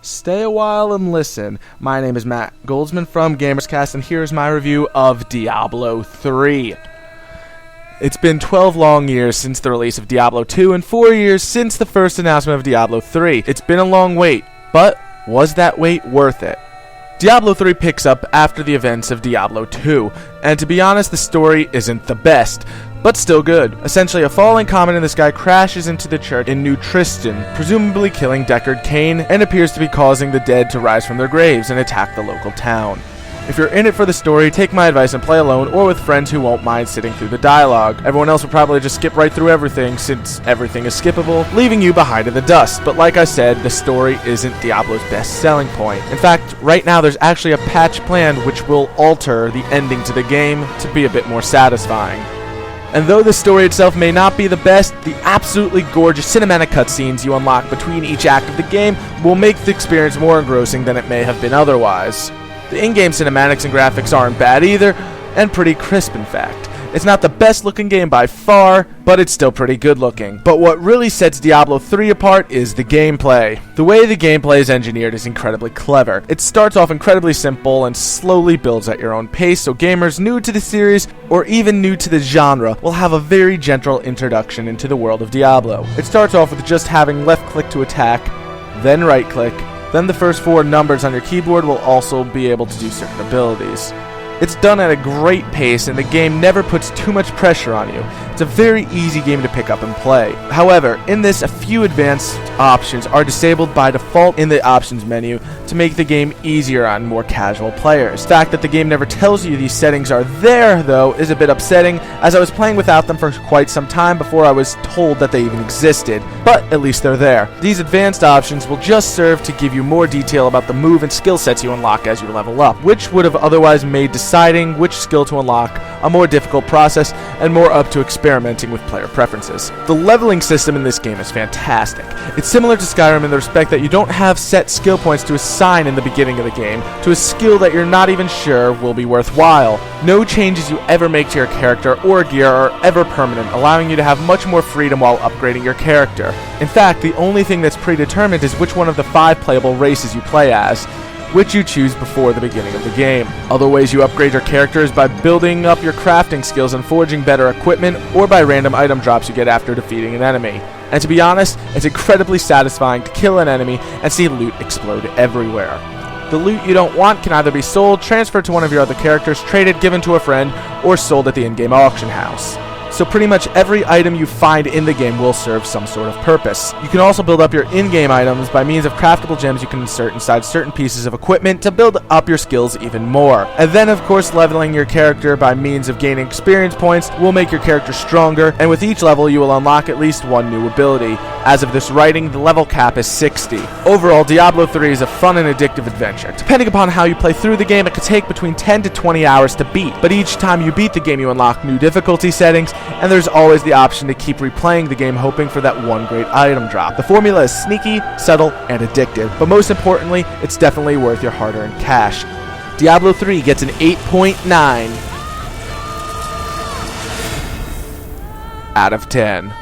Stay a while and listen. My name is Matt Goldsman from GamersCast, and here's my review of Diablo III. It's been 12 long years since the release of Diablo II, and 4 years since the first announcement of Diablo III. It's been a long wait, but was that wait worth it? Diablo III picks up after the events of Diablo II, and to be honest, the story isn't the best, but still good. Essentially, a falling comet in the sky crashes into the church in New Tristan, presumably killing Deckard Cain, and appears to be causing the dead to rise from their graves and attack the local town. If you're in it for the story, take my advice and play alone or with friends who won't mind sitting through the dialogue. Everyone else will probably just skip right through everything, since everything is skippable, leaving you behind in the dust. But like I said, the story isn't Diablo's best selling point. In fact, right now there's actually a patch planned which will alter the ending to the game to be a bit more satisfying. And though the story itself may not be the best, the absolutely gorgeous cinematic cutscenes you unlock between each act of the game will make the experience more engrossing than it may have been otherwise. The in-game cinematics and graphics aren't bad either, and pretty crisp in fact. It's not the best looking game by far, but it's still pretty good looking. But what really sets Diablo III apart is the gameplay. The way the gameplay is engineered is incredibly clever. It starts off incredibly simple and slowly builds at your own pace, so gamers new to the series, or even new to the genre, will have a very gentle introduction into the world of Diablo. It starts off with just having left click to attack, then right click, then the first 4 numbers on your keyboard will also be able to do certain abilities. It's done at a great pace, and the game never puts too much pressure on you. It's a very easy game to pick up and play. However, in this, a few advanced options are disabled by default in the options menu to make the game easier on more casual players. The fact that the game never tells you these settings are there, though, is a bit upsetting, as I was playing without them for quite some time before I was told that they even existed. But at least they're there. These advanced options will just serve to give you more detail about the move and skill sets you unlock as you level up, which would have otherwise made deciding which skill to unlock a more difficult process and more up to experimenting with player preferences. The leveling system in this game is fantastic. It's similar to Skyrim in the respect that you don't have set skill points to assign in the beginning of the game to a skill that you're not even sure will be worthwhile. No changes you ever make to your character or gear are ever permanent, allowing you to have much more freedom while upgrading your character. In fact, the only thing that's predetermined is which one of the 5 playable races you play as, which you choose before the beginning of the game. Other ways you upgrade your character is by building up your crafting skills and forging better equipment, or by random item drops you get after defeating an enemy. And to be honest, it's incredibly satisfying to kill an enemy and see loot explode everywhere. The loot you don't want can either be sold, transferred to one of your other characters, traded, given to a friend, or sold at the in-game auction house. So pretty much every item you find in the game will serve some sort of purpose. You can also build up your in-game items by means of craftable gems you can insert inside certain pieces of equipment to build up your skills even more. And then of course leveling your character by means of gaining experience points will make your character stronger, and with each level you will unlock at least one new ability. As of this writing, the level cap is 60. Overall, Diablo III is a fun and addictive adventure. Depending upon how you play through the game, it could take between 10 to 20 hours to beat, but each time you beat the game you unlock new difficulty settings, and there's always the option to keep replaying the game hoping for that one great item drop. The formula is sneaky, subtle, and addictive, but most importantly, it's definitely worth your hard-earned cash. Diablo III gets an 8.9 out of 10.